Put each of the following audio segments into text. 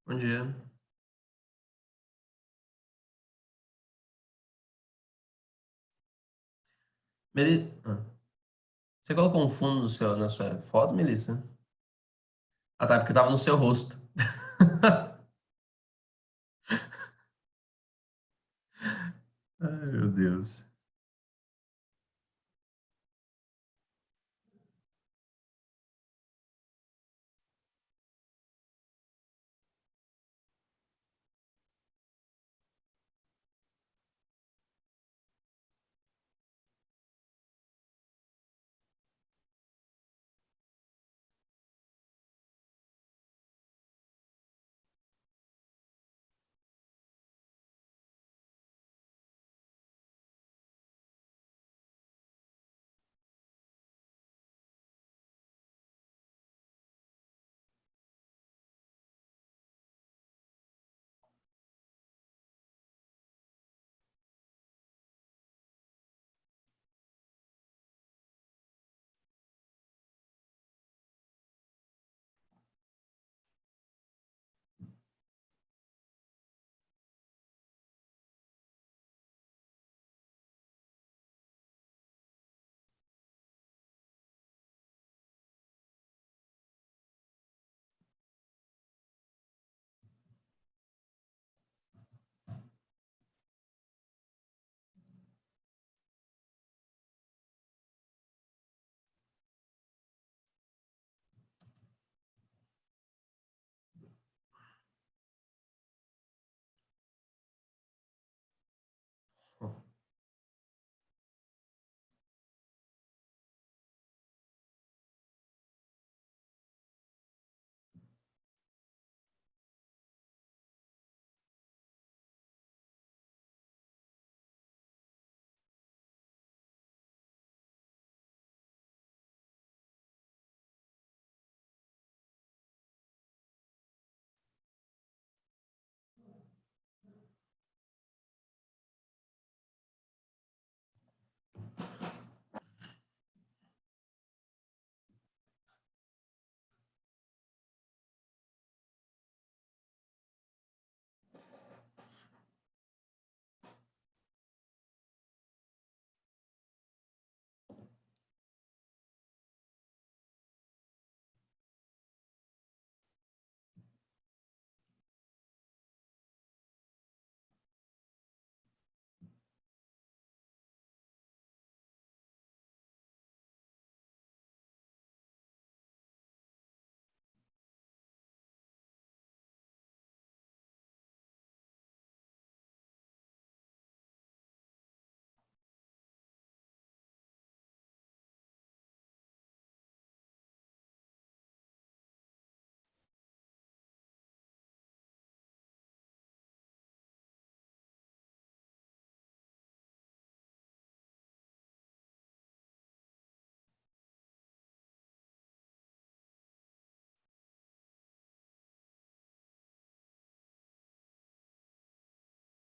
Bom dia. Você colocou um fundo na sua foto, Melissa? Ah, tá, porque tava no seu rosto. Ai, meu Deus.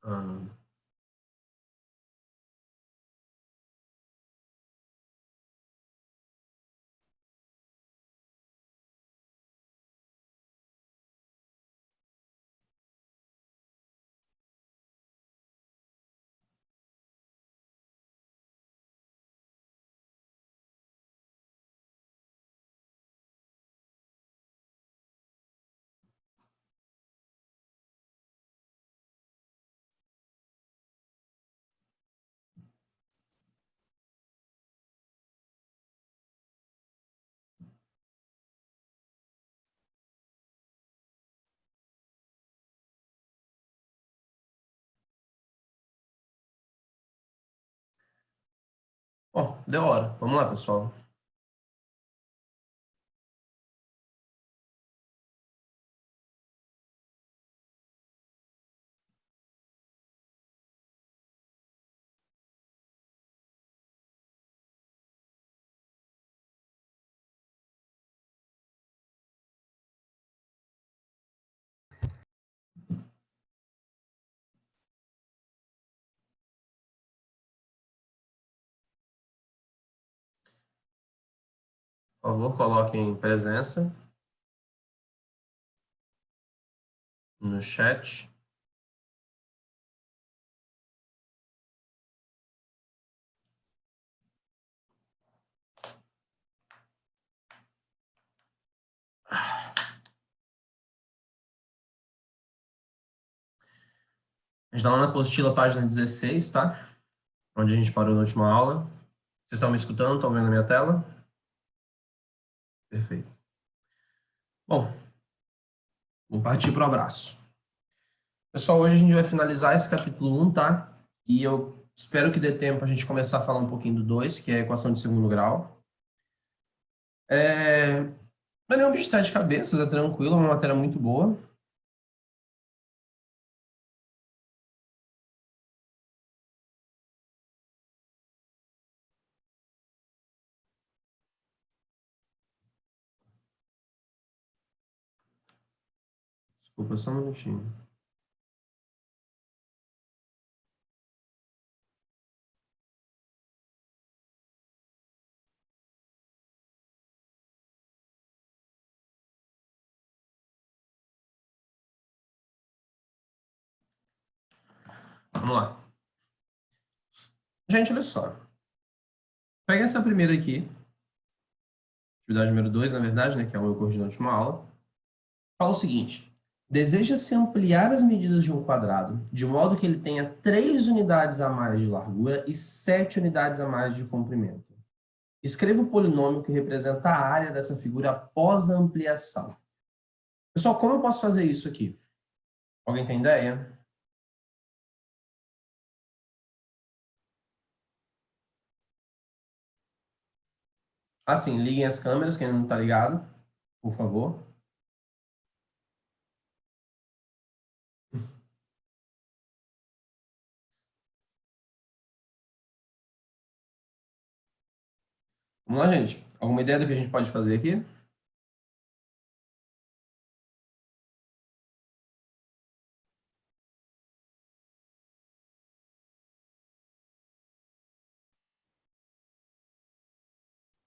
Ah, Ó, deu hora. Vamos lá, pessoal. Por favor, coloquem presença. no chat. A gente está lá na apostila, página 16, tá? Onde a gente parou na última aula. Vocês estão me escutando? Estão vendo a minha tela? Perfeito. Bom, vamos partir para o abraço. Pessoal, hoje a gente vai finalizar esse capítulo 1, tá? E eu espero que dê tempo a gente começar a falar um pouquinho do 2, que é a equação de segundo grau. Não é nenhum bicho de sete cabeças, é tranquilo, é uma matéria muito boa. Desculpa, só um minutinho. Vamos lá. Gente, olha só. Pega essa primeira aqui, atividade número 2, na verdade, né, que é o eu corrigi na última aula. Fala o seguinte: deseja-se ampliar as medidas de um quadrado, de modo que ele tenha 3 unidades a mais de largura e 7 unidades a mais de comprimento. Escreva o polinômio que representa a área dessa figura após a ampliação. Pessoal, como eu posso fazer isso aqui? Alguém tem ideia? Assim, liguem as câmeras, quem não está ligado, por favor. Vamos lá, gente. Alguma ideia do que a gente pode fazer aqui?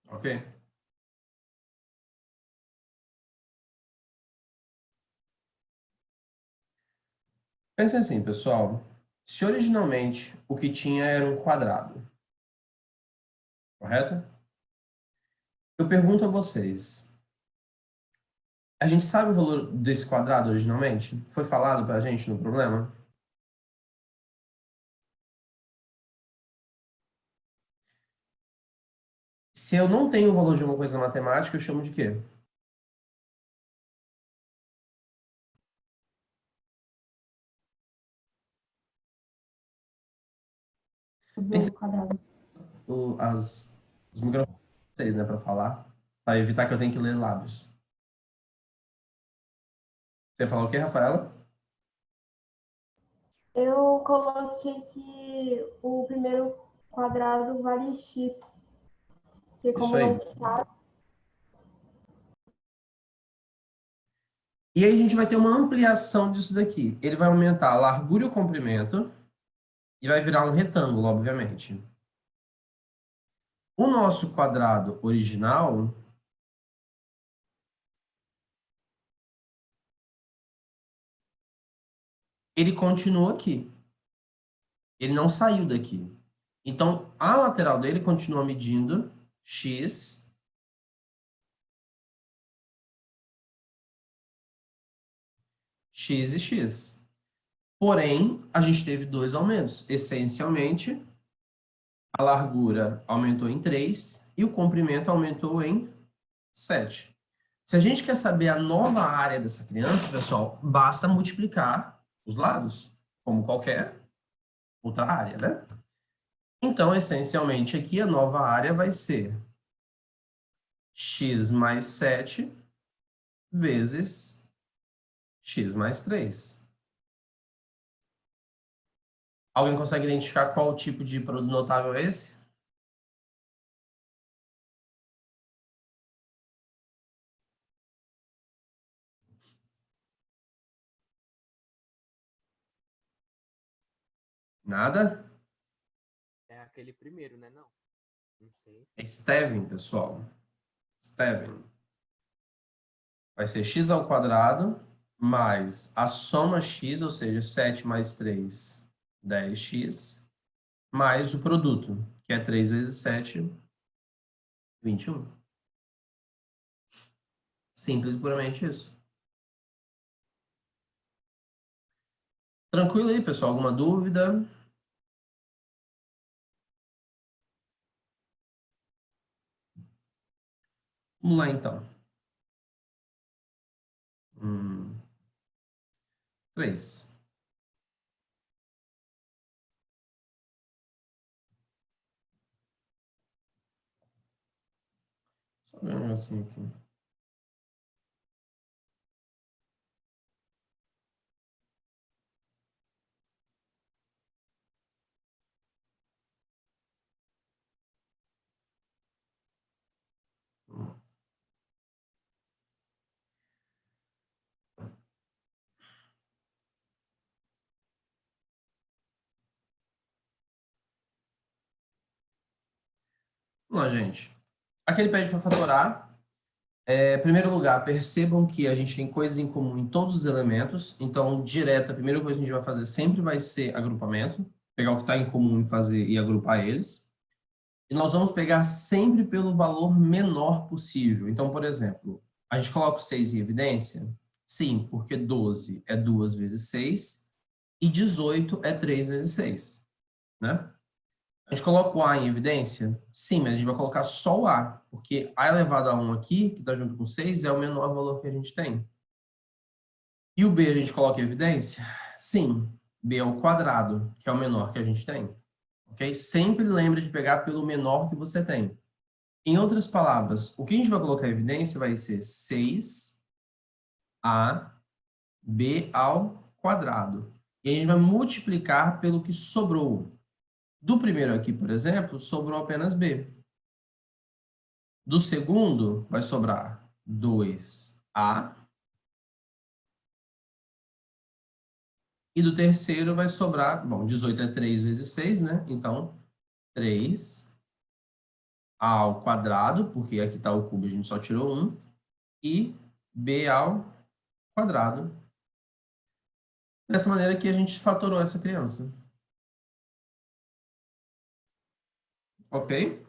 Ok? Pense assim, pessoal. Se originalmente o que tinha era um quadrado, correto? Eu pergunto a vocês, a gente sabe o valor desse quadrado originalmente? Foi falado para a gente no problema? Se eu não tenho o valor de uma coisa na matemática, eu chamo de quê? Tem que ser os microfones de vocês, né, para falar, para evitar que eu tenha que ler lábios. Você ia falar o quê, Rafaela? Eu coloquei que o primeiro quadrado vale x, que Isso como aí. não sabe, E aí a gente vai ter uma ampliação disso daqui. Ele vai aumentar a largura e o comprimento e vai virar um retângulo, obviamente. O nosso quadrado original, ele continua aqui. Ele não saiu daqui. Então, a lateral dele continua medindo x, x e x. Porém, a gente teve dois aumentos. Essencialmente, a largura aumentou em 3 e o comprimento aumentou em 7. Se a gente quer saber a nova área dessa criança, pessoal, basta multiplicar os lados, como qualquer outra área, né? Então, essencialmente, aqui a nova área vai ser x mais 7 vezes x mais 3. Alguém consegue identificar qual tipo de produto notável é esse? Nada? É aquele primeiro, né? Não. Não sei. É Steven, pessoal. Steven. Vai ser x ao quadrado mais a soma x, ou seja, 7 mais 3, 10x, mais o produto, que é 3 vezes 7, 21. Simples e puramente isso. Tranquilo aí, pessoal? Alguma dúvida? Vamos lá, então. 3. Só ver um negocinho aqui. Vamos lá, gente. Aqui ele pede para fatorar. Em primeiro lugar, percebam que a gente tem coisas em comum em todos os elementos. Então, direta, a primeira coisa que a gente vai fazer sempre vai ser agrupamento. Pegar o que está em comum e fazer e agrupar eles. E nós vamos pegar sempre pelo valor menor possível. Então, por exemplo, a gente coloca o 6 em evidência? Sim, porque 12 é 2 vezes 6 e 18 é 3 vezes 6, né? A gente coloca o A em evidência? Sim, mas a gente vai colocar só o A, porque A elevado a 1 aqui, que está junto com 6, é o menor valor que a gente tem. E o B a gente coloca em evidência? Sim, B é o quadrado, que é o menor que a gente tem. Ok? Sempre lembre de pegar pelo menor que você tem. Em outras palavras, o que a gente vai colocar em evidência vai ser 6AB ao quadrado. E a gente vai multiplicar pelo que sobrou. Do primeiro aqui, por exemplo, sobrou apenas B. Do segundo, vai sobrar 2A. E do terceiro vai sobrar, bom, 18 é 3 vezes 6, né? Então, 3 ao quadrado, porque aqui está o cubo, a gente só tirou 1. E B ao quadrado. Dessa maneira que a gente fatorou essa criança. Ok?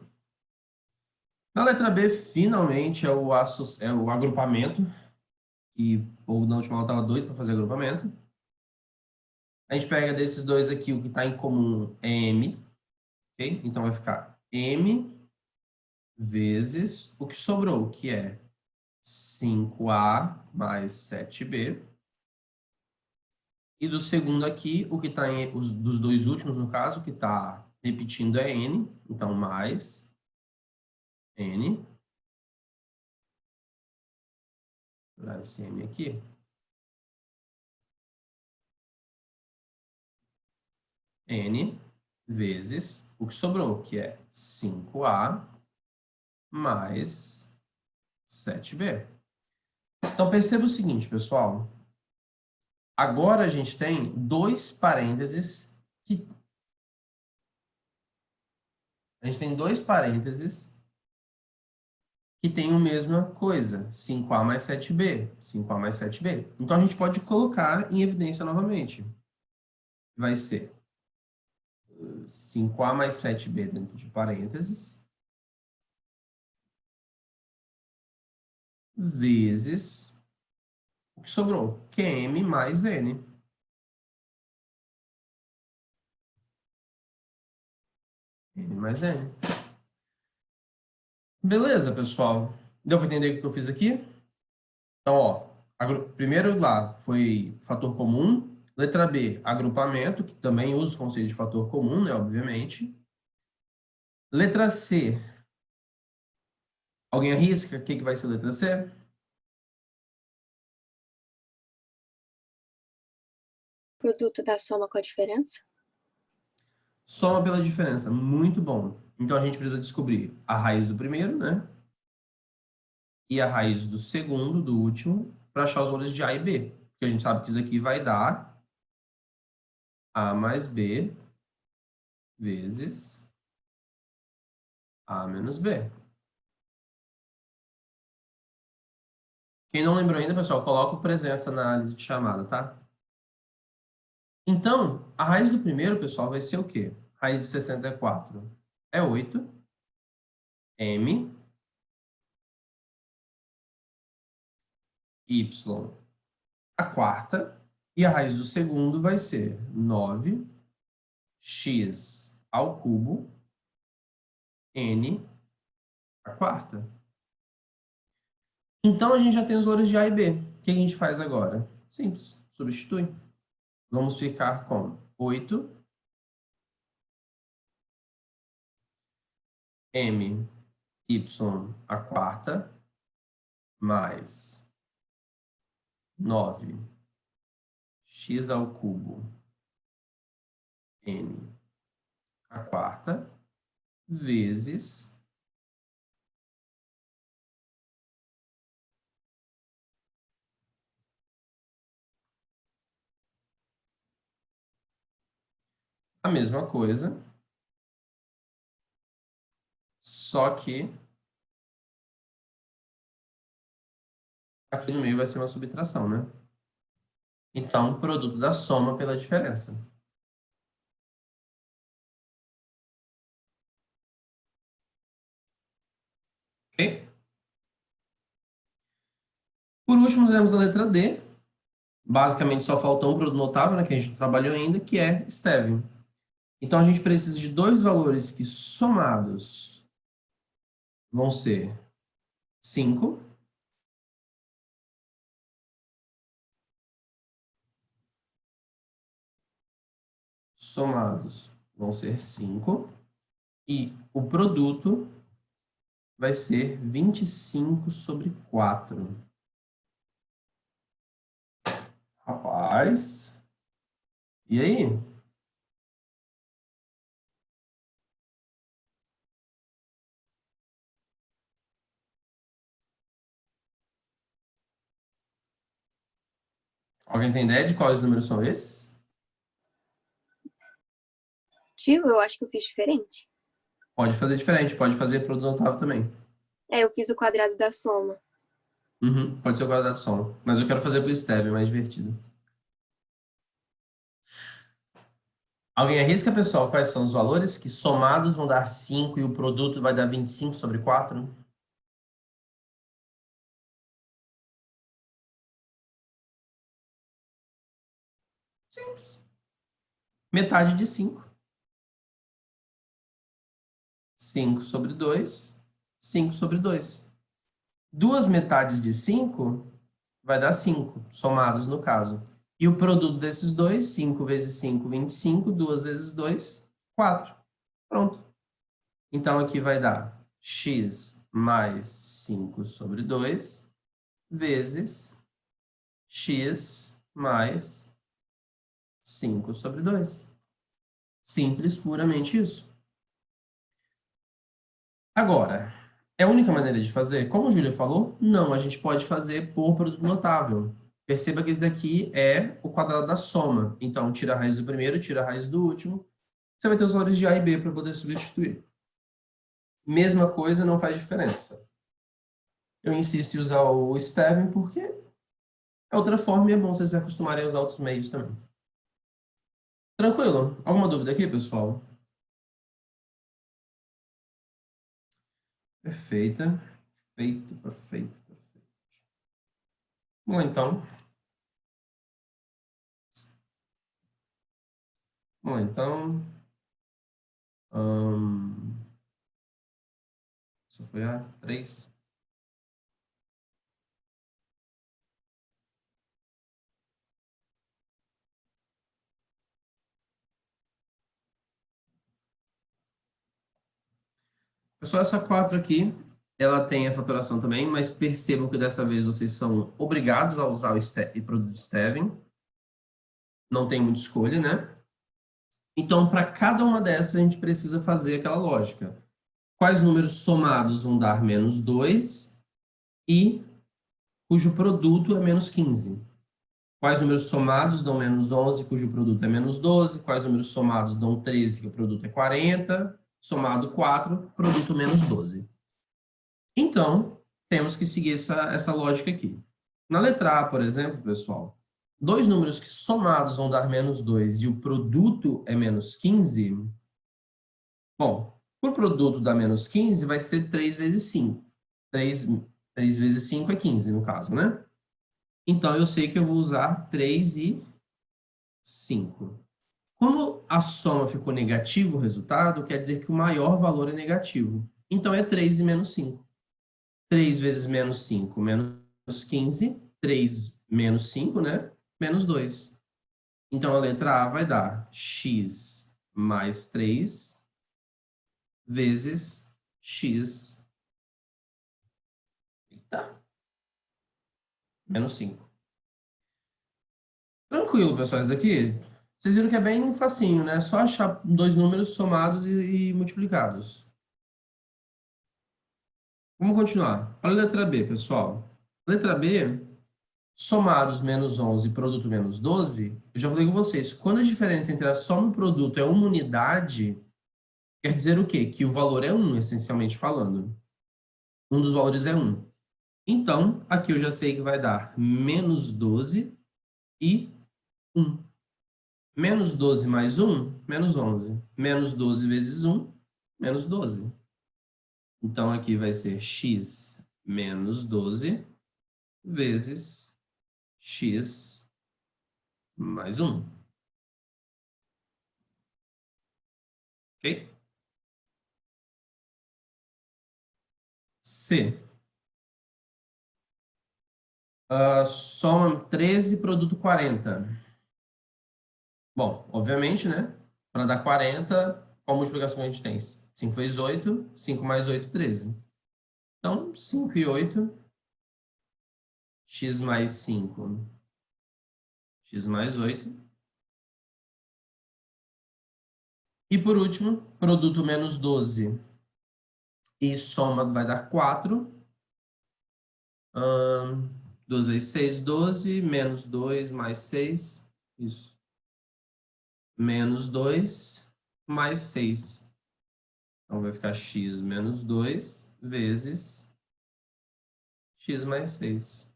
Na letra B, finalmente, é o agrupamento. E o povo da última aula estava doido para fazer agrupamento. A gente pega desses dois aqui, o que está em comum é M. Ok? Então, vai ficar M vezes o que sobrou, que é 5A mais 7B. E do segundo aqui, o que está dos dois últimos, no caso, que está repetindo é N. Então, mais N. Vou dar esse M aqui. N vezes o que sobrou, que é 5A mais 7B. Então, perceba o seguinte, pessoal. Agora a gente tem dois parênteses que... A gente tem dois parênteses que têm a mesma coisa, 5A mais 7B, 5A mais 7B. Então, a gente pode colocar em evidência novamente. Vai ser 5A mais 7B dentro de parênteses, vezes o que sobrou, que é M mais N. N mais N. Beleza, pessoal? Deu para entender o que eu fiz aqui? Então, ó, primeiro lá foi fator comum. Letra B, agrupamento, que também usa o conceito de fator comum, né, obviamente. Letra C. Alguém arrisca? O que vai ser letra C? Produto da soma com a diferença? Soma pela diferença. Muito bom. Então, a gente precisa descobrir a raiz do primeiro, né? E a raiz do segundo, do último, para achar os valores de A e B. Porque a gente sabe que isso aqui vai dar A mais B vezes A menos B. Quem não lembrou ainda, pessoal, coloca o presença na análise de chamada, tá? Então, a raiz do primeiro, pessoal, vai ser o quê? Raiz de 64 é 8. M. Y. A quarta. E a raiz do segundo vai ser 9. X ao cubo. N. A quarta. Então, a gente já tem os valores de A e B. O que a gente faz agora? Simples. Substitui. Vamos ficar com 8. M. Y a quarta. Mais 9. X ao cubo. N. A quarta. Vezes a mesma coisa, só que aqui no meio vai ser uma subtração, né? Então, produto da soma pela diferença. Ok? Por último, temos a letra D. Basicamente, só faltou um produto notável, né, que a gente não trabalhou ainda, que é Stevin. Então, a gente precisa de dois valores que somados vão ser 5. Somados vão ser 5. E o produto vai ser 25 sobre 4. Rapaz. E aí? Alguém tem ideia de quais números são esses? Tio, eu acho que eu fiz diferente. Pode fazer diferente, pode fazer produto notável também. Eu fiz o quadrado da soma. Uhum, pode ser o quadrado de soma. Mas eu quero fazer pro Stevin, mais divertido. Alguém arrisca, pessoal, quais são os valores que somados vão dar 5 e o produto vai dar 25 sobre 4? Simples. Metade de 5. 5 sobre 2. 5 sobre 2. Duas metades de 5 vai dar 5, somados no caso. E o produto desses dois, 5 vezes 5, 25. 2 vezes 2, 4. Pronto. Então, aqui vai dar x mais 5 sobre 2 vezes x mais 5 sobre 2. Simples, puramente isso. Agora, é a única maneira de fazer? Como a Júlia falou, não, a gente pode fazer por produto notável. Perceba que esse daqui é o quadrado da soma. Então, tira a raiz do primeiro, tira a raiz do último. Você vai ter os valores de A e B para poder substituir. Mesma coisa, não faz diferença. Eu insisto em usar o Stevin porque é outra forma e é bom vocês se acostumarem a usar outros meios também. Tranquilo? Alguma dúvida aqui, pessoal? Perfeita. Perfeito, perfeito, perfeito. Bom, então. Isso foi a 3. Pessoal, essa 4 aqui, ela tem a fatoração também, mas percebam que dessa vez vocês são obrigados a usar o produto Stevin. Não tem muita escolha, né? Então, para cada uma dessas, a gente precisa fazer aquela lógica. Quais números somados vão dar menos 2 e cujo produto é menos 15? Quais números somados dão menos 11, cujo produto é menos 12? Quais números somados dão 13, que o produto é 40? Somado 4, produto menos 12. Então, temos que seguir essa lógica aqui. Na letra A, por exemplo, pessoal, dois números que somados vão dar menos 2 e o produto é menos 15. Bom, por produto dá menos 15 vai ser 3 vezes 5. 3 vezes 5 é 15, no caso, né? Então, eu sei que eu vou usar 3 e 5. Como a soma ficou negativo o resultado, quer dizer que o maior valor é negativo. Então, é 3 e menos 5. 3 vezes menos 5, menos 15. 3 menos 5, né? Menos 2. Então, a letra A vai dar x mais 3 vezes x, eita, menos 5. Tranquilo, pessoal, isso daqui, vocês viram que é bem facinho, né? É só achar dois números somados e multiplicados. Vamos continuar. Olha a letra B, pessoal. Letra B, somados menos 11 e produto menos 12, eu já falei com vocês, quando a diferença entre a soma e o produto é uma unidade, quer dizer o quê? Que o valor é 1, essencialmente falando. Um dos valores é 1. Então, aqui eu já sei que vai dar menos 12 e 1. Menos 12 mais 1, menos 11. Menos 12 vezes 1, menos 12. Então, aqui vai ser x menos 12 vezes x mais 1. Ok? C. Soma 13, produto 40. Bom, obviamente, né? Para dar 40, qual multiplicação a gente tem? 5 vezes 8, 5 mais 8, 13. Então, 5 e 8, x mais 5, x mais 8. E por último, produto menos 12 e soma vai dar 4. 12 vezes 6, 12, menos 2 mais 6, isso. Menos 2 mais 6. Então vai ficar x menos 2 vezes x mais 6.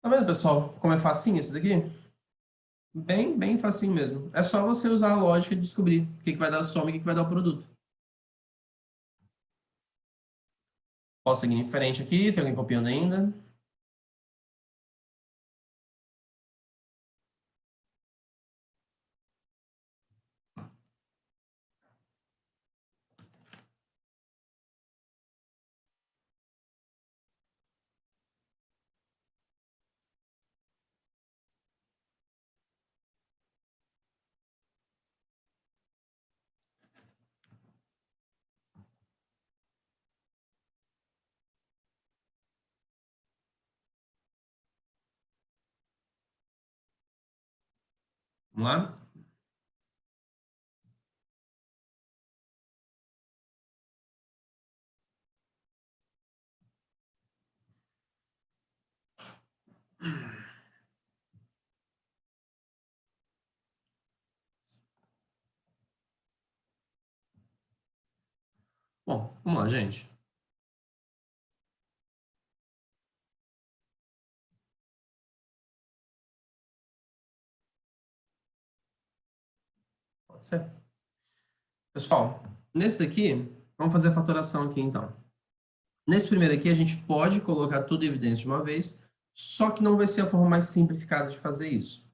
Tá vendo, pessoal, como é facinho esse daqui? Bem, bem facinho mesmo. É só você usar a lógica e descobrir o que vai dar a soma e o que vai dar o produto. Posso seguir em frente aqui? Tem alguém copiando ainda? Vamos lá? Bom, vamos lá, gente. Pode ser. Pessoal, nesse daqui, vamos fazer a fatoração aqui, então. Nesse primeiro aqui, a gente pode colocar tudo em evidência de uma vez, só que não vai ser a forma mais simplificada de fazer isso.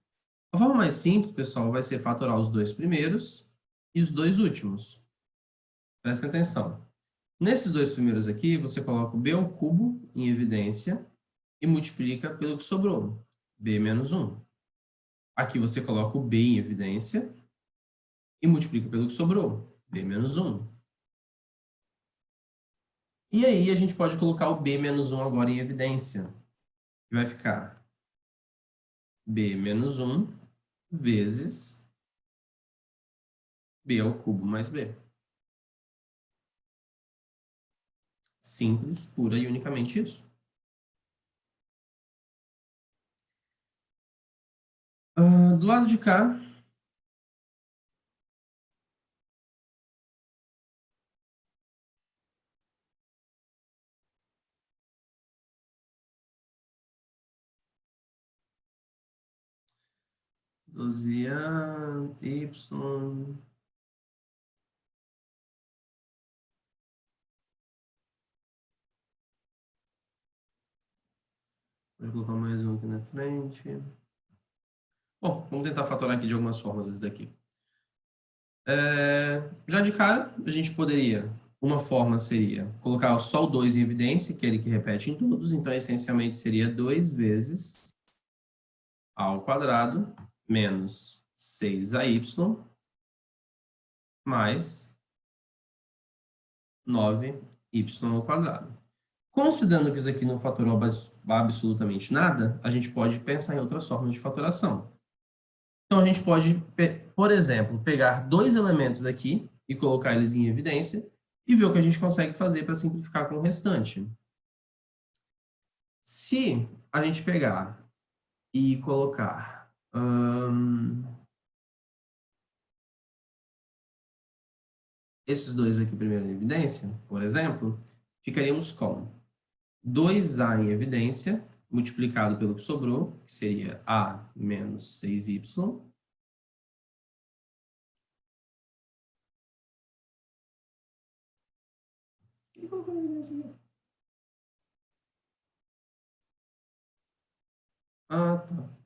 A forma mais simples, pessoal, vai ser fatorar os dois primeiros e os dois últimos. Prestem atenção. Nesses dois primeiros aqui, você coloca o b ao cubo em evidência e multiplica pelo que sobrou, b menos 1. Aqui você coloca o b em evidência e multiplica pelo que sobrou, b menos 1. E aí a gente pode colocar o b menos 1 agora em evidência. Vai ficar b menos 1 vezes b ao cubo mais b. Simples, pura e unicamente isso. Do lado de cá, 12A, Y. Vou colocar mais um aqui na frente. Bom, vamos tentar fatorar aqui de algumas formas esse daqui. Já de cara, a gente poderia, uma forma seria colocar só o 2 em evidência, que é ele que repete em todos, então essencialmente seria 2 vezes a ao quadrado menos 6AY mais 9Y ao quadrado. Considerando que isso aqui não fatorou absolutamente nada, a gente pode pensar em outras formas de fatoração. Então, a gente pode, por exemplo, pegar dois elementos aqui e colocar eles em evidência e ver o que a gente consegue fazer para simplificar com o restante. Se a gente pegar e colocar esses dois aqui primeiro em evidência, por exemplo, ficaríamos com 2A em evidência, multiplicado pelo que sobrou, que seria A menos 6Y. Ah, tá.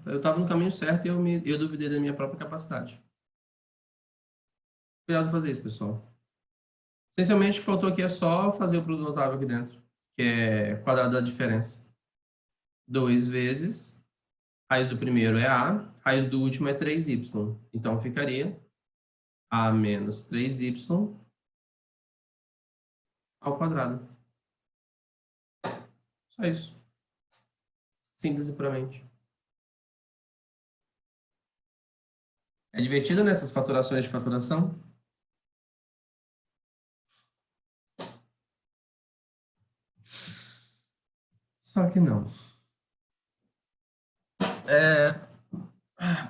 Eu estava no caminho certo e eu duvidei da minha própria capacidade. Cuidado fazer isso, pessoal. Essencialmente, o que faltou aqui é só fazer o produto notável aqui dentro, que é quadrado da diferença. 2 vezes, raiz do primeiro é A, raiz do último é 3Y. Então, ficaria A menos 3Y ao quadrado. Só isso. Simples e puramente. É divertido nessas faturações de faturação? Só que não.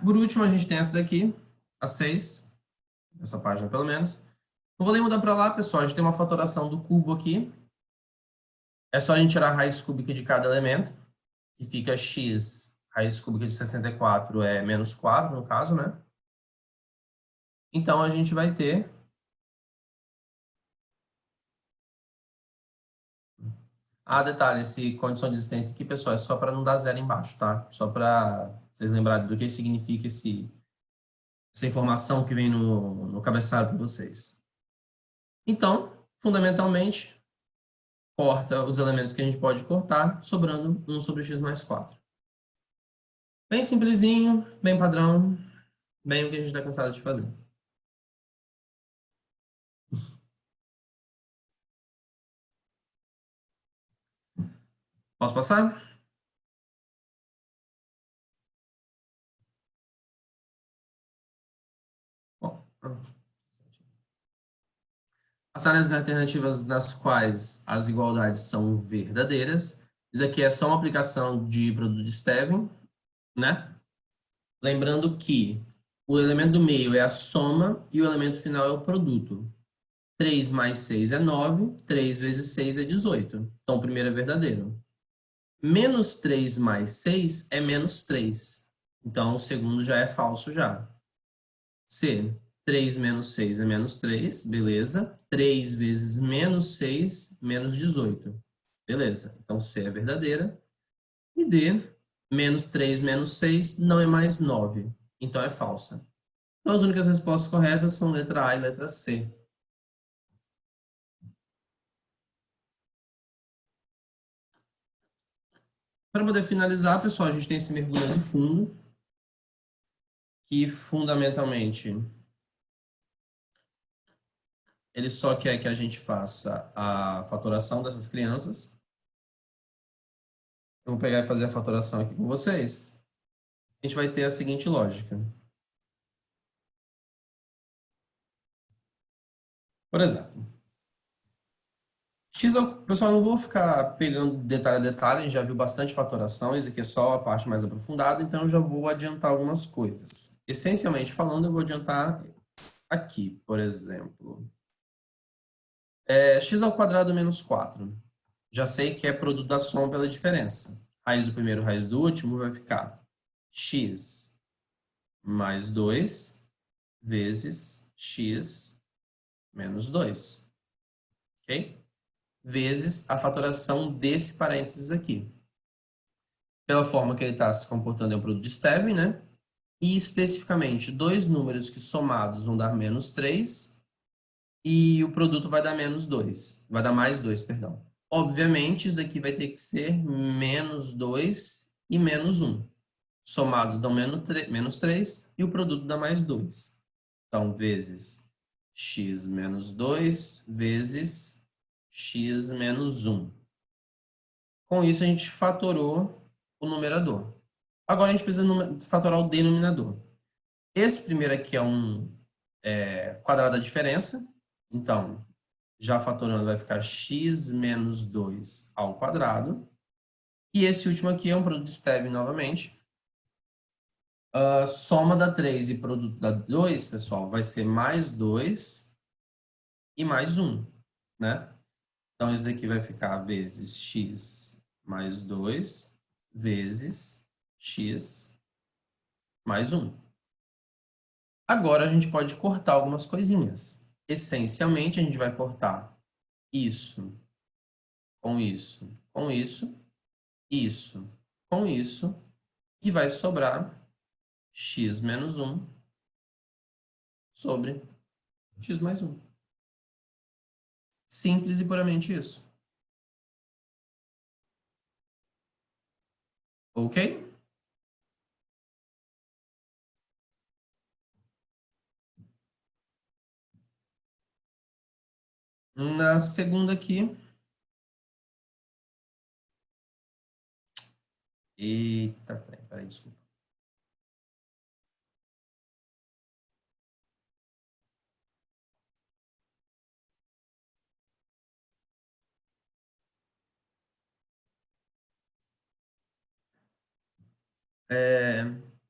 Por último, a gente tem essa daqui, a 6. Essa página, pelo menos. Não vou nem mudar para lá, pessoal. A gente tem uma fatoração do cubo aqui. É só a gente tirar a raiz cúbica de cada elemento, que fica x, raiz cúbica de 64 é menos 4, no caso, né? Então, a gente vai ter detalhe, esse condição de existência aqui, pessoal, é só para não dar zero embaixo, tá? Só para vocês lembrarem do que significa essa informação que vem no cabeçalho para vocês. Então, fundamentalmente, corta os elementos que a gente pode cortar, sobrando 1 sobre x mais 4. Bem simplesinho, bem padrão, bem o que a gente está cansado de fazer. Posso passar? Bom, as áreas alternativas nas quais as igualdades são verdadeiras. Isso aqui é só uma aplicação de produto de Stevin, né? Lembrando que o elemento do meio é a soma e o elemento final é o produto. 3 mais 6 é 9, 3 vezes 6 é 18. Então, o primeiro é verdadeiro. Menos 3 mais 6 é menos 3. Então, o segundo já é falso já. C, 3 menos 6 é menos 3, beleza. 3 vezes menos 6, menos 18. Beleza, então C é verdadeira. E D, menos 3 menos 6 não é mais 9, então é falsa. Então, as únicas respostas corretas são letra A e letra C. Para poder finalizar, pessoal, a gente tem esse mergulho de fundo, que fundamentalmente ele só quer que a gente faça a fatoração dessas crianças. Eu vou pegar e fazer a fatoração aqui com vocês. A gente vai ter a seguinte lógica. Por exemplo, X, pessoal, não vou ficar pegando detalhe a detalhe, a gente já viu bastante fatoração, isso aqui é só a parte mais aprofundada, então eu já vou adiantar algumas coisas. Essencialmente falando, eu vou adiantar aqui, por exemplo. X ao quadrado menos 4. Já sei que é produto da soma pela diferença. Raiz do primeiro, raiz do último vai ficar x mais 2 vezes x menos 2. Ok? Vezes a fatoração desse parênteses aqui. Pela forma que ele está se comportando, é um produto de Stevin, né? E especificamente, dois números que somados vão dar menos 3 e o produto vai dar menos 2. Vai dar mais 2, perdão. Obviamente, isso daqui vai ter que ser menos 2 e menos 1. Somados dão menos 3 e o produto dá mais 2. Então, vezes x menos 2 vezes x menos 1. Com isso, a gente fatorou o numerador. Agora, a gente precisa fatorar o denominador. Esse primeiro aqui é um quadrado da diferença. Então, já fatorando, vai ficar x menos 2 ao quadrado. E esse último aqui é um produto de Stevin novamente. Soma da 3 e produto da 2, pessoal, vai ser mais 2 e mais 1, né? Então, isso daqui vai ficar vezes x mais 2 vezes x mais 1. Agora, a gente pode cortar algumas coisinhas. Essencialmente, a gente vai cortar isso com isso, com isso com isso, e vai sobrar x menos 1 sobre x mais 1. Simples e puramente isso. Ok? Na segunda aqui. Eita, peraí, desculpa.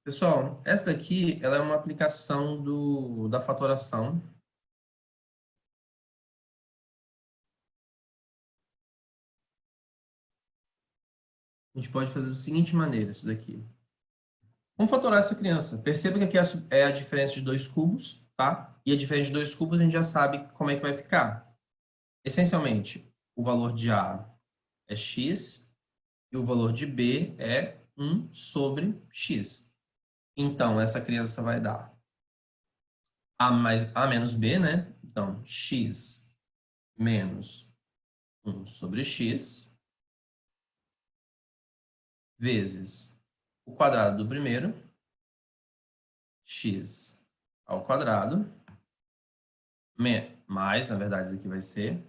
Pessoal, essa daqui ela é uma aplicação da fatoração. A gente pode fazer da seguinte maneira, isso daqui. Vamos fatorar essa criança. Perceba que aqui é a diferença de 2 cubos, tá? E a diferença de 2 cubos a gente já sabe como é que vai ficar. Essencialmente, o valor de A é x e o valor de B é 1 sobre x. Então, essa criança vai dar A menos B, né? Então, x menos 1 sobre x vezes o quadrado do primeiro, x ao quadrado, mais, na verdade, isso aqui vai ser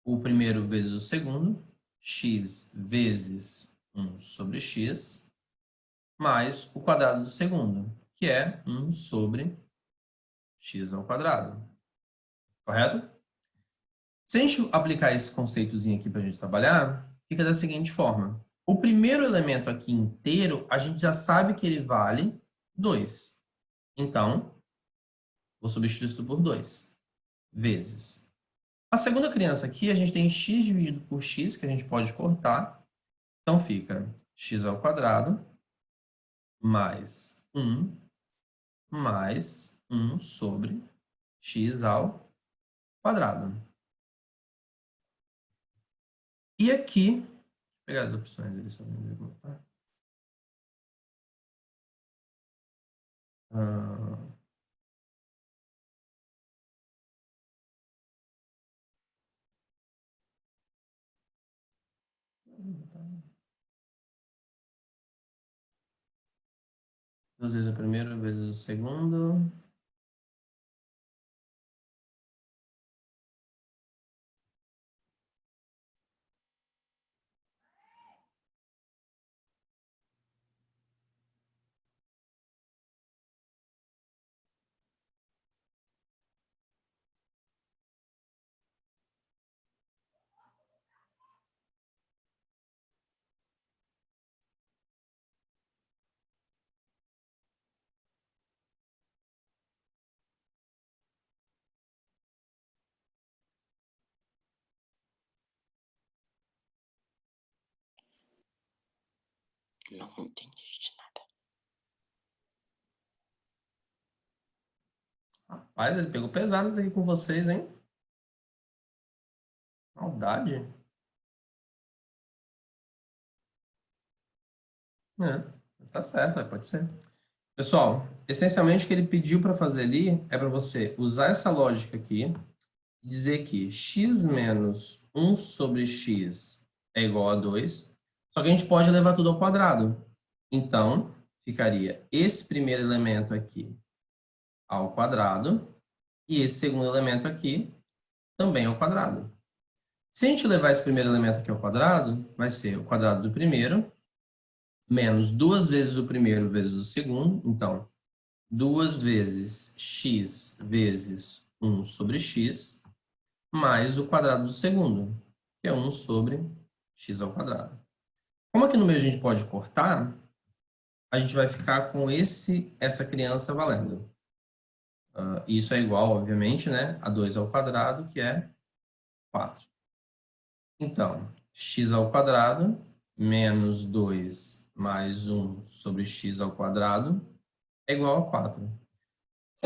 o primeiro vezes o segundo, x vezes 1 sobre x, mais o quadrado do segundo, que é 1 sobre x ao quadrado. Correto? Se a gente aplicar esse conceitozinho aqui para a gente trabalhar, fica da seguinte forma. O primeiro elemento aqui inteiro, a gente já sabe que ele vale 2. Então, vou substituir isso por 2 vezes. A segunda criança aqui, a gente tem x dividido por x, que a gente pode cortar. Então, fica x ao quadrado mais 1 mais 1 sobre x ao quadrado. E aqui, vou pegar as opções ali só para ver como tá. Ah, duas vezes o primeiro, vezes o segundo. Não entendi de nada. Rapaz, ele pegou pesadas aqui com vocês, hein? Maldade. Tá certo, pode ser. Pessoal, essencialmente o que ele pediu para fazer ali é para você usar essa lógica aqui e dizer que x menos 1 sobre x é igual a 2, só que a gente pode levar tudo ao quadrado. Então, ficaria esse primeiro elemento aqui ao quadrado e esse segundo elemento aqui também ao quadrado. Se a gente levar esse primeiro elemento aqui ao quadrado, vai ser o quadrado do primeiro menos 2 vezes o primeiro vezes o segundo. Então, 2 vezes x vezes 1 sobre x, mais o quadrado do segundo, que é 1 sobre x ao quadrado. Como aqui no meio a gente pode cortar, a gente vai ficar com essa criança valendo. Isso é igual, obviamente, né, a 2 ao quadrado, que é 4. Então, x ao quadrado menos 2 mais 1 sobre x ao quadrado é igual a 4.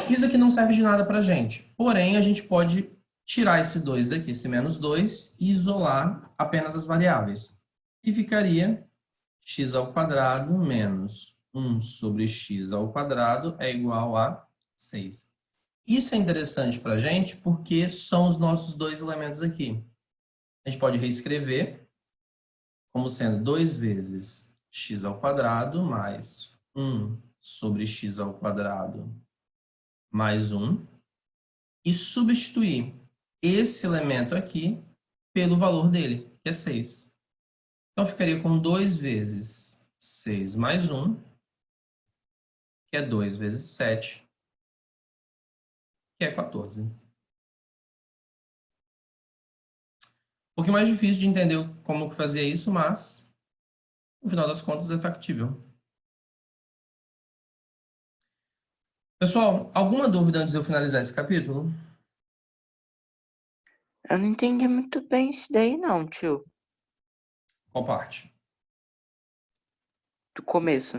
Isso aqui não serve de nada para a gente. Porém, a gente pode tirar esse 2 daqui, esse menos 2, e isolar apenas as variáveis. E ficaria x ao quadrado menos 1 sobre x ao quadrado é igual a 6. Isso é interessante para a gente porque são os nossos dois elementos aqui. A gente pode reescrever como sendo 2 vezes x ao quadrado mais 1 sobre x ao quadrado mais 1 e substituir esse elemento aqui pelo valor dele, que é 6. Então, ficaria com 2 vezes 6 mais 1, que é 2 vezes 7, que é 14. Um pouquinho mais difícil de entender como que fazia isso, mas, no final das contas, é factível. Pessoal, alguma dúvida antes de eu finalizar esse capítulo? Eu não entendi muito bem isso daí não, tio. Qual parte? Do começo.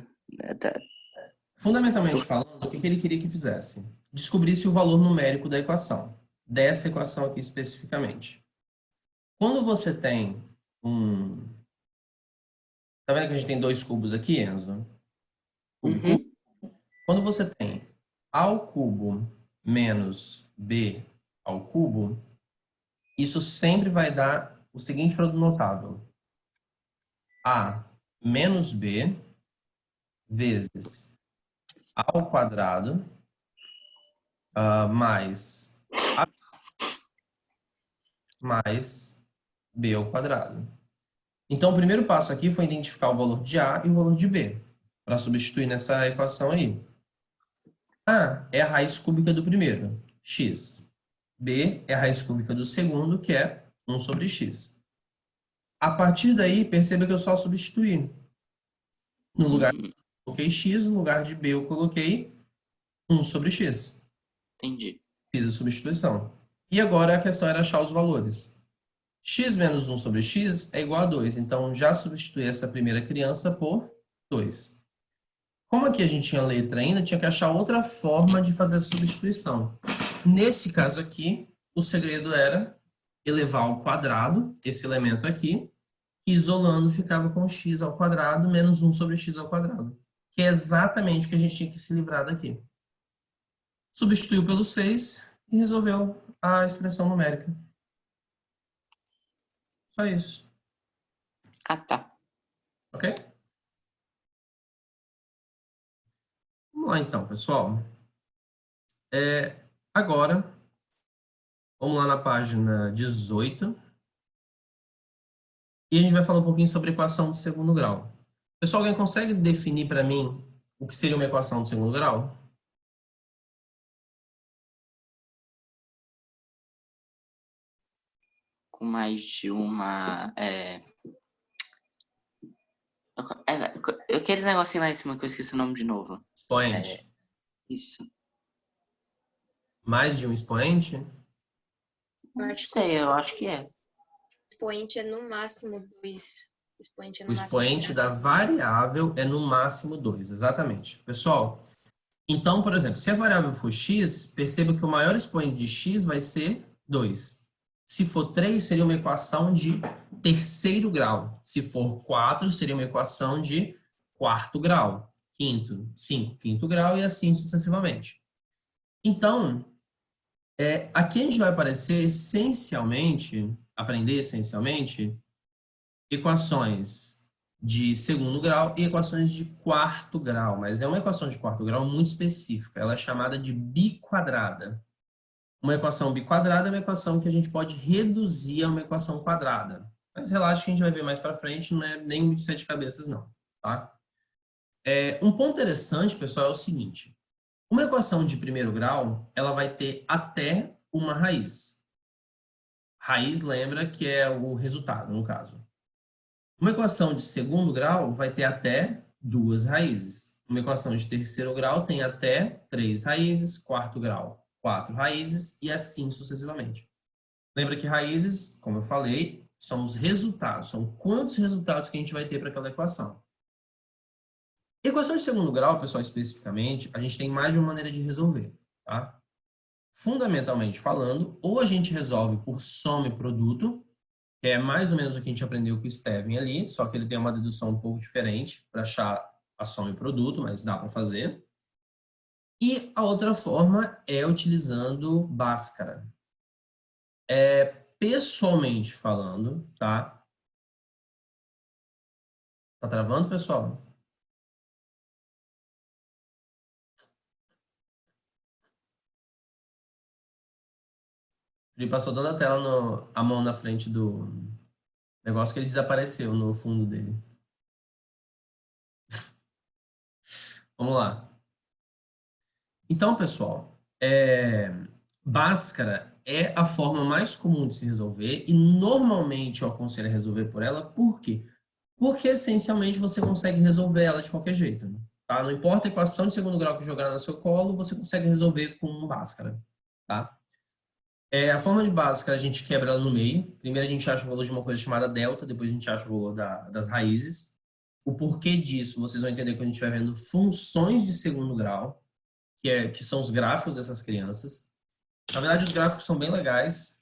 Fundamentalmente falando, o que ele queria que fizesse? Descobrisse o valor numérico da equação, dessa equação aqui especificamente. Quando você tem Tá vendo que a gente tem dois cubos aqui, Enzo? Uhum. Quando você tem A ao cubo menos B ao cubo, isso sempre vai dar o seguinte produto notável. A menos B vezes A ao quadrado mais A mais B ao quadrado. Então, o primeiro passo aqui foi identificar o valor de A e o valor de B, para substituir nessa equação aí. A é a raiz cúbica do primeiro, x. B é a raiz cúbica do segundo, que é 1 sobre x. A partir daí, perceba que eu só substituí. No lugar de B, eu coloquei x, no lugar de B eu coloquei 1 sobre x. Entendi. Fiz a substituição. E agora a questão era achar os valores. X menos 1 sobre x é igual a 2. Então, já substituí essa primeira criança por 2. Como aqui a gente tinha letra ainda, tinha que achar outra forma de fazer a substituição. Nesse caso aqui, o segredo era elevar ao quadrado esse elemento aqui, que isolando ficava com x ao quadrado menos 1 sobre x ao quadrado, que é exatamente o que a gente tinha que se livrar daqui. Substituiu pelo 6 e resolveu a expressão numérica. Só isso. Ah, tá. Ok? Vamos lá então, pessoal. Agora, vamos lá na página 18. E a gente vai falar um pouquinho sobre equação de segundo grau. Pessoal, alguém consegue definir para mim o que seria uma equação de segundo grau? Com mais de uma... Aqueles negocinhos lá em cima que eu esqueci o nome de novo. Expoente. Isso. Mais de um expoente? Não Acho que sei, eu acho que é. o expoente é no máximo 2. O expoente é O no máximo expoente da variável é no máximo 2, exatamente. Pessoal, Então, por exemplo, se a variável for x, perceba que o maior expoente de x vai ser 2. Se for 3, seria uma equação de terceiro grau. Se for 4, seria uma equação de quarto grau. Quinto, 5, quinto grau e assim sucessivamente. Então, aqui a gente vai aprender essencialmente, equações de segundo grau e equações de quarto grau, mas é uma equação de quarto grau muito específica, ela é chamada de biquadrada. Uma equação biquadrada é uma equação que a gente pode reduzir a uma equação quadrada. Mas relaxa que a gente vai ver mais para frente, não é nem um de sete cabeças não, tá? Um ponto interessante, pessoal, é o seguinte. Uma equação de primeiro grau, ela vai ter até uma raiz. Raiz lembra que é o resultado, no caso. Uma equação de segundo grau vai ter até duas raízes. Uma equação de terceiro grau tem até 3 raízes, quarto grau, 4 raízes e assim sucessivamente. Lembra que raízes, como eu falei, são os resultados, são quantos resultados que a gente vai ter para aquela equação. Equação de segundo grau, pessoal, especificamente, a gente tem mais de uma maneira de resolver, tá? Fundamentalmente falando, ou a gente resolve por soma e produto, que é mais ou menos o que a gente aprendeu com o Steven ali, só que ele tem uma dedução um pouco diferente para achar a soma e produto, mas dá para fazer. E a outra forma é utilizando Bhaskara. Pessoalmente falando, tá? Tá travando, pessoal? Ele passou toda a tela, a mão na frente do negócio que ele desapareceu no fundo dele. Vamos lá. Então, pessoal, Bhaskara é a forma mais comum de se resolver e normalmente eu aconselho a resolver por ela. Por quê? Porque essencialmente você consegue resolver ela de qualquer jeito, né? Tá? Não importa a equação de segundo grau que jogar no seu colo, você consegue resolver com um Bhaskara, tá? A forma de Bhaskara, a gente quebra ela no meio. Primeiro a gente acha o valor de uma coisa chamada delta, depois a gente acha o valor das raízes. O porquê disso, vocês vão entender quando a gente vai vendo funções de segundo grau, que são os gráficos dessas crianças. Na verdade, os gráficos são bem legais.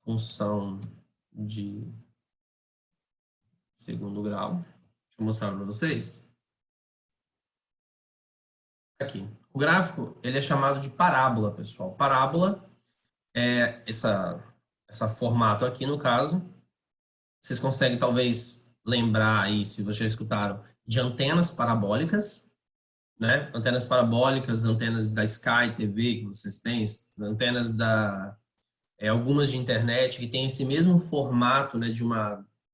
Função de segundo grau. Deixa eu mostrar para vocês. Aqui. O gráfico, ele é chamado de parábola, pessoal. Parábola é essa formato aqui, no caso. Vocês conseguem, talvez, lembrar aí, se vocês escutaram, de antenas parabólicas, né? Antenas parabólicas, antenas da Sky TV que vocês têm, antenas algumas de internet que tem esse mesmo formato, né, de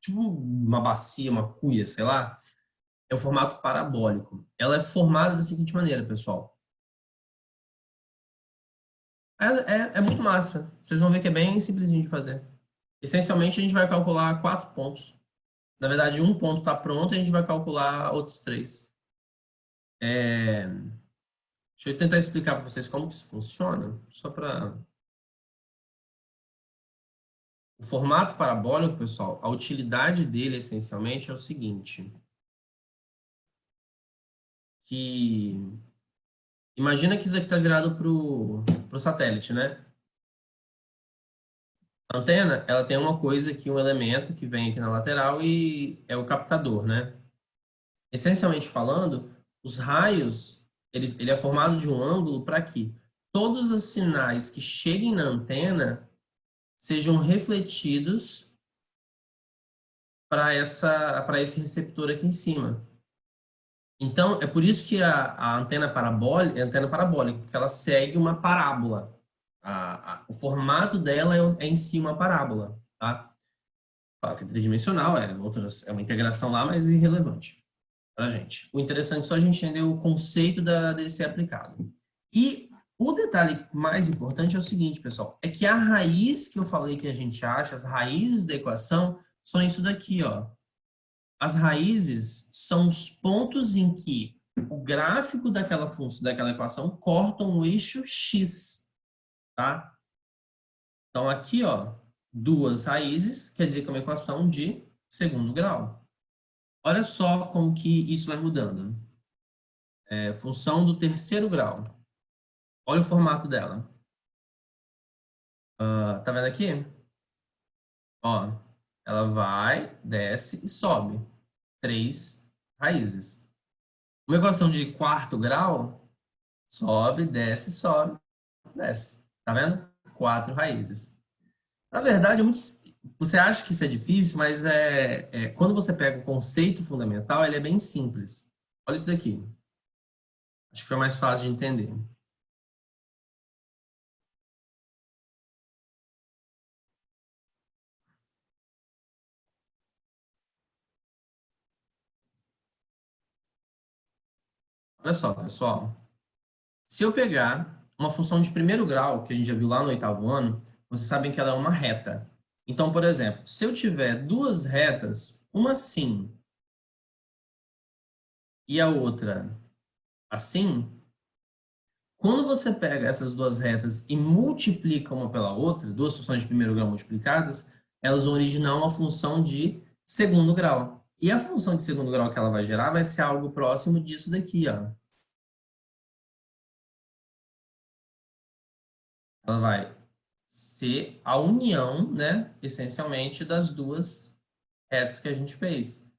tipo uma bacia, uma cuia, sei lá, é o formato parabólico. Ela é formada da seguinte maneira, pessoal. É muito massa. Vocês vão ver que é bem simplesinho de fazer. Essencialmente, a gente vai calcular 4 pontos. Na verdade, um ponto está pronto e a gente vai calcular outros 3. Deixa eu tentar explicar para vocês como que isso funciona, só para... O formato parabólico, pessoal, a utilidade dele, essencialmente, é o seguinte. Imagina que isso aqui está virado para o satélite, né? A antena, ela tem uma coisa aqui, um elemento que vem aqui na lateral e é o captador, né? Essencialmente falando, os raios, ele é formado de um ângulo para que todos os sinais que cheguem na antena sejam refletidos para esse receptor aqui em cima. Então, é por isso que a antena parabólica é antena parabólica, porque ela segue uma parábola. O formato dela é em si uma parábola, tá? Claro que é tridimensional, é uma integração lá, mas irrelevante para a gente. O interessante é só a gente entender o conceito dele ser aplicado. E o detalhe mais importante é o seguinte, pessoal, é que a raiz que eu falei que a gente acha, as raízes da equação, são isso daqui, ó. As raízes são os pontos em que o gráfico daquela função, daquela equação, cortam o eixo x, tá? Então, aqui, ó, duas raízes, quer dizer que é uma equação de segundo grau. Olha só como que isso vai mudando. Função do terceiro grau. Olha o formato dela. Tá vendo aqui? Ó, ela vai, desce e sobe. 3 raízes. Uma equação de quarto grau, sobe, desce, desce. Tá vendo? 4 raízes. Na verdade, você acha que isso é difícil, mas quando você pega o conceito fundamental, ele é bem simples. Olha isso daqui. Acho que foi mais fácil de entender. Olha só, pessoal. Se eu pegar uma função de primeiro grau, que a gente já viu lá no 8º ano, vocês sabem que ela é uma reta. Então, por exemplo, se eu tiver duas retas, uma assim e a outra assim, quando você pega essas duas retas e multiplica uma pela outra, duas funções de primeiro grau multiplicadas, elas vão originar uma função de segundo grau. E a função de segundo grau que ela vai gerar vai ser algo próximo disso daqui, ó. Ela vai ser a união, né, essencialmente, das duas retas que a gente fez.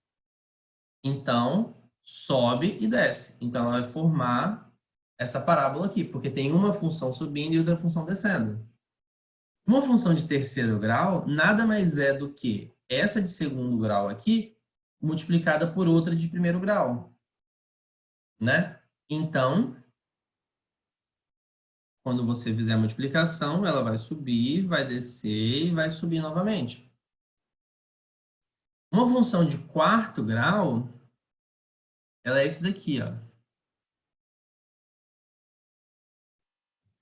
Então, sobe e desce. Então, ela vai formar essa parábola aqui, porque tem uma função subindo e outra função descendo. Uma função de terceiro grau nada mais é do que essa de segundo grau aqui multiplicada por outra de primeiro grau, né? Então, quando você fizer a multiplicação, ela vai subir, vai descer e vai subir novamente. Uma função de quarto grau, ela é esse daqui, ó.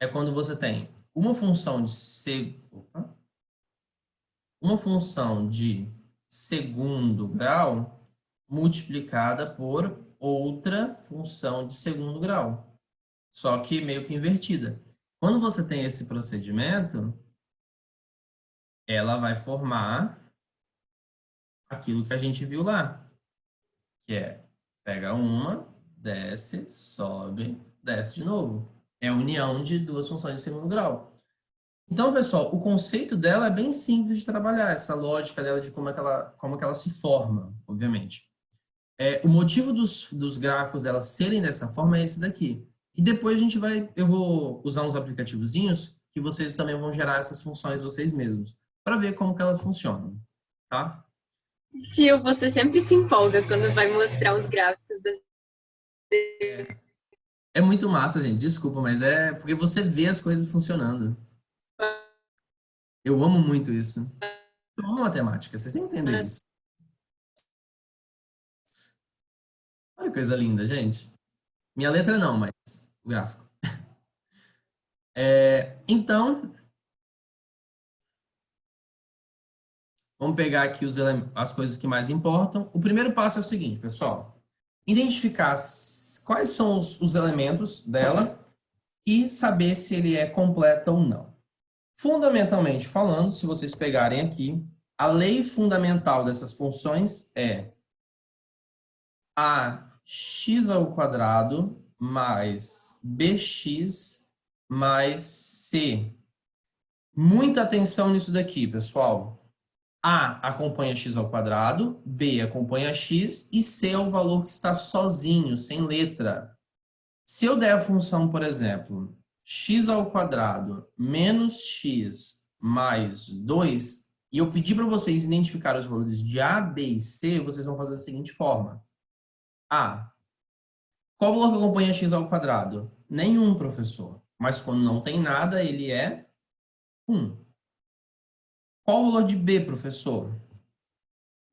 É quando você tem uma função de segundo grau multiplicada por outra função de segundo grau, só que meio que invertida. Quando você tem esse procedimento, ela vai formar aquilo que a gente viu lá, que é pega uma, desce, sobe, desce de novo. É a união de duas funções de segundo grau. Então, pessoal, o conceito dela é bem simples de trabalhar, essa lógica dela de como é que ela se forma, obviamente. O motivo dos gráficos dela serem dessa forma é esse daqui. E depois eu vou usar uns aplicativozinhos que vocês também vão gerar essas funções vocês mesmos, para ver como que elas funcionam, tá? Tio, você sempre se empolga quando vai mostrar os gráficos das... É muito massa, gente. Desculpa, mas é porque você vê as coisas funcionando. Eu amo muito isso. Eu amo matemática, vocês têm que entender isso. Olha que coisa linda, gente. Minha letra não, mas o gráfico. Então, vamos pegar aqui as coisas que mais importam. O primeiro passo é o seguinte, pessoal. Identificar quais são os elementos dela e saber se ele é completo ou não. Fundamentalmente falando, se vocês pegarem aqui, a lei fundamental dessas funções é ax² mais bx mais c. Muita atenção nisso daqui, pessoal. A acompanha x², B acompanha x e C é o valor que está sozinho, sem letra. Se eu der a função, por exemplo, x² menos x mais 2, e eu pedir para vocês identificar os valores de A, B e C, vocês vão fazer da seguinte forma. A. Qual o valor que acompanha x²? Nenhum, professor. Mas quando não tem nada, ele é 1. Qual o valor de B, professor?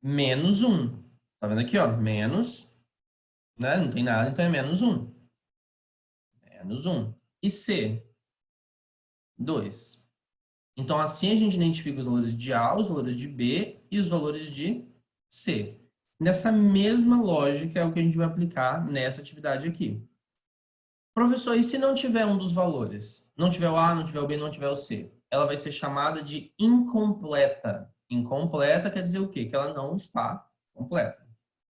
Menos 1. Tá vendo aqui, ó? Menos, né? Não tem nada, então é menos 1. Menos 1. E C? 2. Então, assim a gente identifica os valores de A, os valores de B e os valores de C. Nessa mesma lógica é o que a gente vai aplicar nessa atividade aqui. Professor, e se não tiver um dos valores? Não tiver o A, não tiver o B, não tiver o C? Ela vai ser chamada de incompleta. Incompleta quer dizer o quê? Que ela não está completa.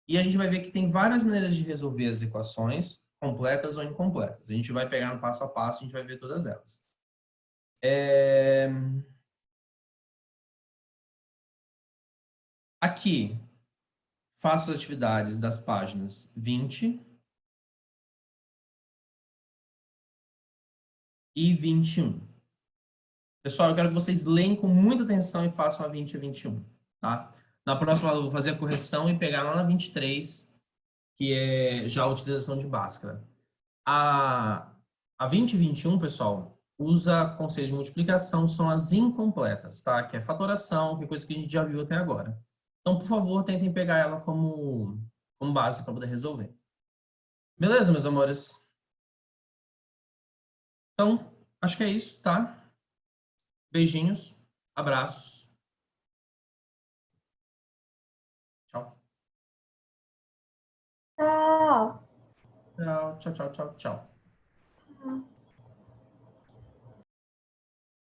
E a gente vai ver que tem várias maneiras de resolver as equações, completas ou incompletas. A gente vai pegar no passo a passo, a gente vai ver todas elas. Aqui, faço as atividades das páginas 20 e 21. Pessoal, eu quero que vocês leem com muita atenção e façam a 20 e 21, tá? Na próxima aula eu vou fazer a correção e pegar lá na 23, que é já a utilização de Bhaskara. A 20 e 21, pessoal, usa conceito de multiplicação, são as incompletas, tá? Que é fatoração, que é coisa que a gente já viu até agora. Então, por favor, tentem pegar ela como base para poder resolver. Beleza, meus amores? Então, acho que é isso, tá? Beijinhos, abraços. Tchau. Tchau. Tchau, tchau, tchau, tchau, tchau. Tchau.